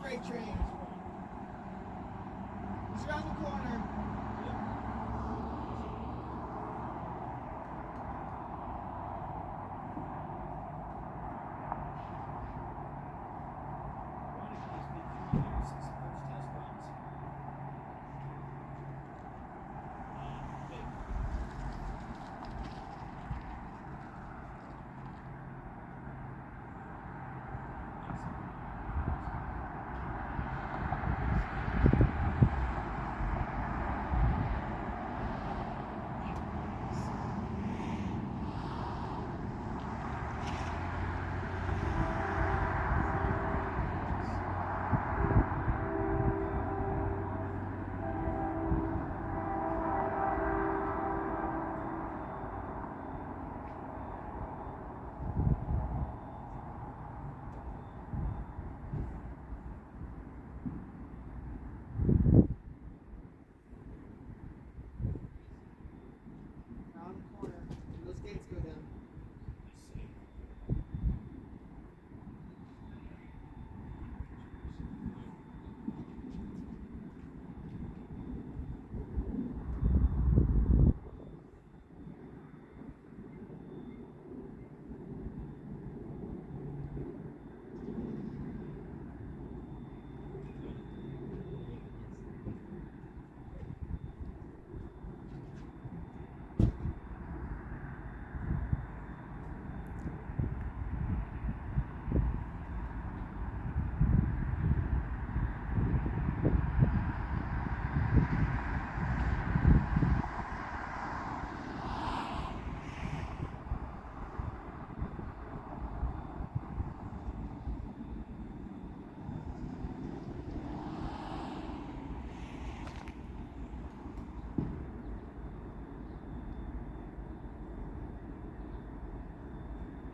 freight train. It's around the corner.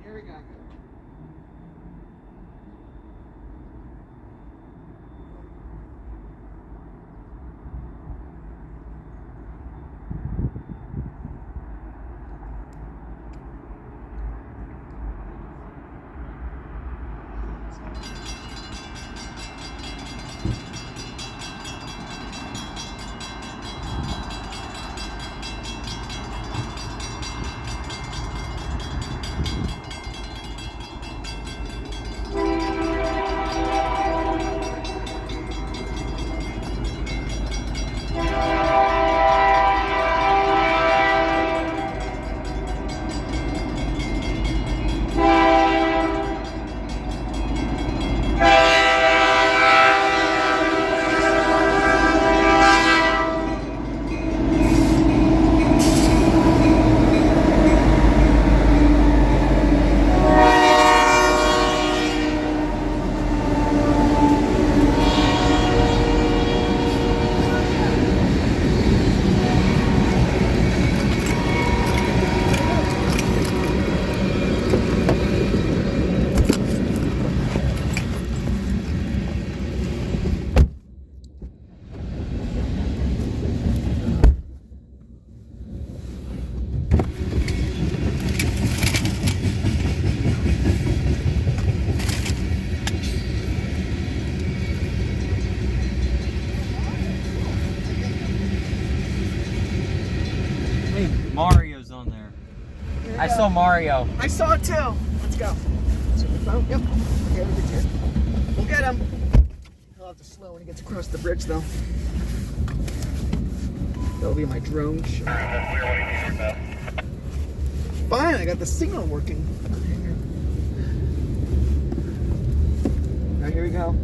Here we go. Mario's on there. I saw Mario. I saw it too. Let's go. See the phone? Yep. Okay, look at you. We'll get him. He'll have to slow when he gets across the bridge, though. That'll be my drone shot. Fine, I got the signal working. All right, here we go.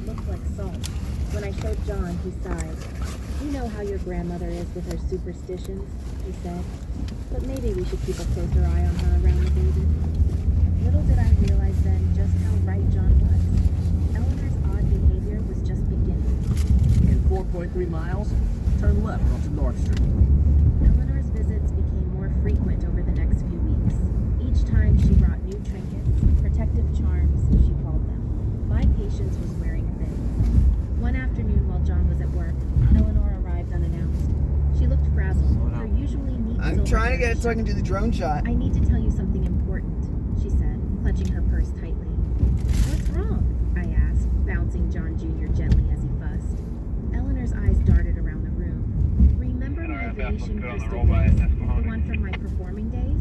Looked like salt. When I showed John, he sighed. You know how your grandmother is with her superstitions, he said. But maybe we should keep a closer eye on her around the baby. Little did I realize then just how right John was. Eleanor's odd behavior was just beginning. In 4.3 miles, turn left onto North Street. Eleanor's visits became more frequent over the next few weeks. Each time she brought new trinkets, protective charms, she called them. My patience was wearing thin. One afternoon while John was at work, Eleanor arrived unannounced. She looked frazzled. Her usually neat silver trying to get it so I can do the drone shot. I need to tell you something important, she said, clutching her purse tightly. What's wrong? I asked, bouncing John Jr. gently as he fussed. Eleanor's eyes darted around the room. Remember my Venetian crystal vase? The one from my performing days?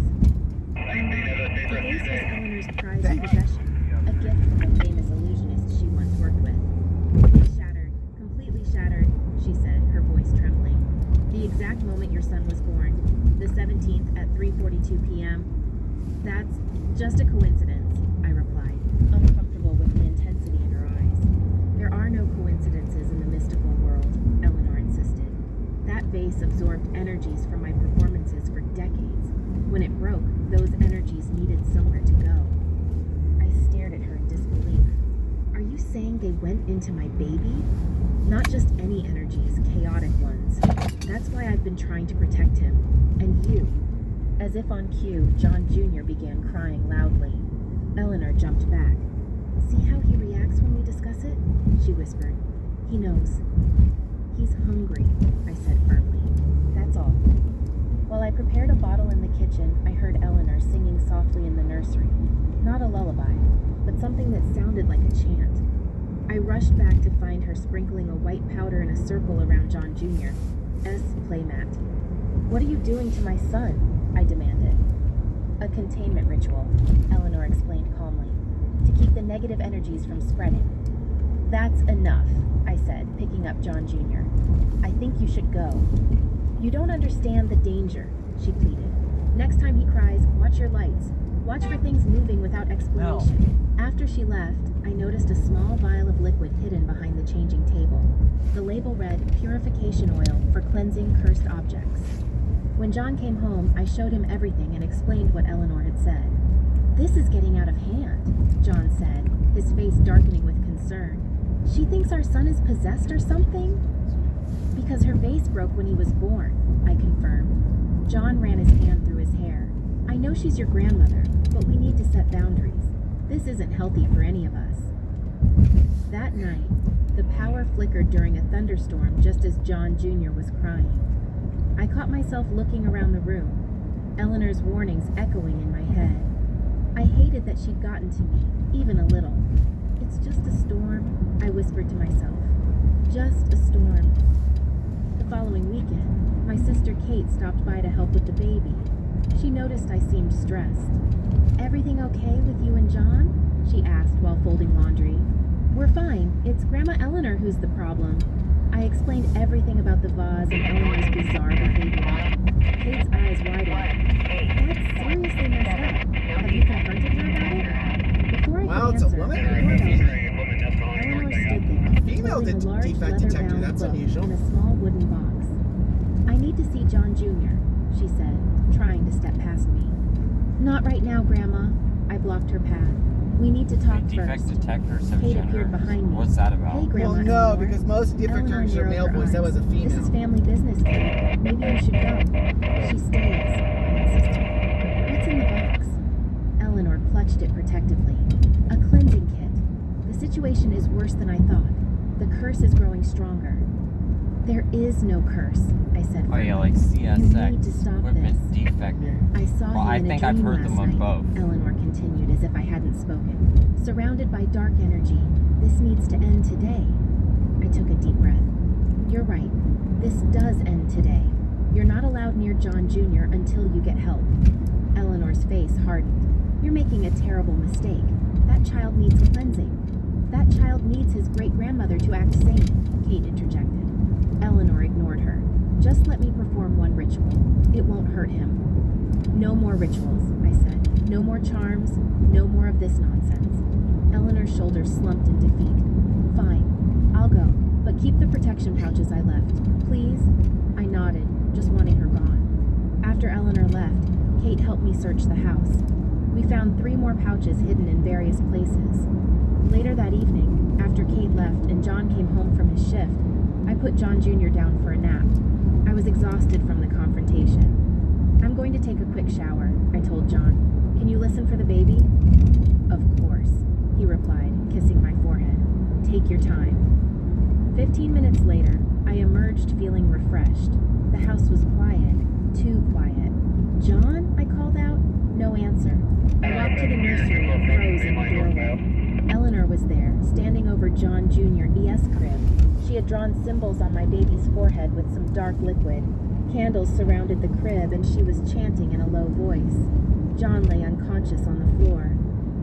The vase was Eleanor's prized possession, a gift from a famous illusionist she once worked with. It's shattered, completely shattered, she said, her voice trembling. The exact moment your son was born, the 17th at 3:42 p.m. That's just a coincidence, I replied, uncomfortable with the intensity in her eyes. There are no coincidences in the mystical world, Eleanor insisted. That vase absorbed energies from my performances for decades. When it broke, those energies needed somewhere to go. I stared at her in disbelief. Are you saying they went into my baby? Not just any energies, chaotic ones. That's why I've been trying to protect him. And you. As if on cue, John Jr. began crying loudly. Eleanor jumped back. See how he reacts when we discuss it? She whispered. He knows. He's hungry, I said firmly. That's all. While I prepared a bottle in the kitchen, I heard Eleanor singing softly in the nursery. Not a lullaby, but something that sounded like a chant. I rushed back to find her sprinkling a white powder in a circle around John Jr. S. playmat. What are you doing to my son? I demanded. A containment ritual, Eleanor explained calmly, to keep the negative energies from spreading. That's enough, I said, picking up John Jr. I think you should go. You don't understand the danger, she pleaded. Next time he cries, watch your lights. Watch for things moving without explanation. After she left, I noticed a small vial of liquid hidden behind the changing table. The label read, purification oil for cleansing cursed objects. When John came home, I showed him everything and explained what Eleanor had said. This is getting out of hand, John said, his face darkening with concern. She thinks our son is possessed or something? Because her vase broke when he was born, I confirmed. John ran his hand through his hair. I know she's your grandmother, but we need to set boundaries. This isn't healthy for any of us. That night, the power flickered during a thunderstorm just as John Jr. was crying. I caught myself looking around the room, Eleanor's warnings echoing in my head. I hated that she'd gotten to me, even a little. It's just a storm, I whispered to myself. Just a storm. The following weekend, my sister Kate stopped by to help with the baby. She noticed I seemed stressed. Everything okay with you and John? She asked while folding laundry. We're fine. It's Grandma Eleanor who's the problem. I explained everything about the vase and Eleanor's bizarre behavior. Kate's eyes widened. That's seriously messed up. Have you confronted her about it? Before I Wow, could it's a answer, woman? Eleanor stood there, Female holding a large defect detector, leather-bound that's book unusual. in a small wooden box. I need to see John Jr., she said, trying to step past me. Not right now, Grandma. I blocked her path. We need to talk Defect first. detectors of Kate gender. appeared behind me. What's that about? Hey, Grandma Well, no, Eleanor. because most defectors are male voice. That was a This is female. family business, Kate. Maybe you should go. She stays, I insisted. What's in the box? Eleanor clutched it protectively. A cleansing kit. The situation is worse than I thought. The curse is growing stronger. There is no curse, I said. Oh yeah, firmly. like CSX, You need to stop equipment this. defector. I saw Well, him I in think a I've dream heard last them on night, both. Eleanor continued as if I hadn't spoken. Surrounded by dark energy, this needs to end today. I took a deep breath. You're right. This does end today. You're not allowed near John Jr. until you get help. Eleanor's face hardened. You're making a terrible mistake. That child needs cleansing. That child needs his great-grandmother to act sane, Kate interjected. Eleanor ignored her. Just let me perform one ritual. It won't hurt him. No more rituals, I said. No more charms. No more of this nonsense. Eleanor's shoulders slumped in defeat. Fine. I'll go, but keep the protection pouches I left. Please? I nodded, just wanting her gone. After Eleanor left, Kate helped me search the house. We found 3 more pouches hidden in various places. Later that evening, after Kate left and John came home from his shift, I put John Jr. down for a nap. I was exhausted from the confrontation. I'm going to take a quick shower, I told John. Can you listen for the baby? Of course, he replied, kissing my forehead. Take your time. 15 minutes later, I emerged feeling refreshed. The house was quiet, too quiet. John? I called out. No answer. I walked to the nursery and froze in the doorway. Eleanor was there, standing over John Jr. ES crib. She had drawn symbols on my baby's forehead with some dark liquid. Candles surrounded the crib, and she was chanting in a low voice. John lay unconscious on the floor.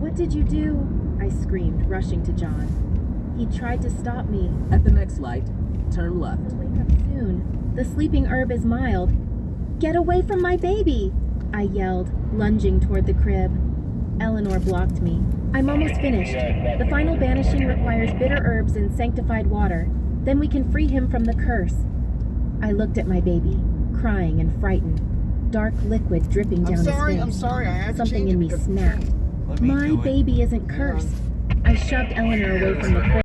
"What did you do?" I screamed, rushing to John. He tried to stop me. At the next light, turn left. He'll wake up soon. The sleeping herb is mild. "Get away from my baby!" I yelled, lunging toward the crib. Eleanor blocked me. "I'm almost finished. The final banishing requires bitter herbs and sanctified water. Then we can free him from the curse." I looked at my baby, crying and frightened. Dark liquid dripping down his face. I'm sorry, I had to Something change in me it. snapped. Let me My do it. baby isn't cursed. I shoved Eleanor away from the crib.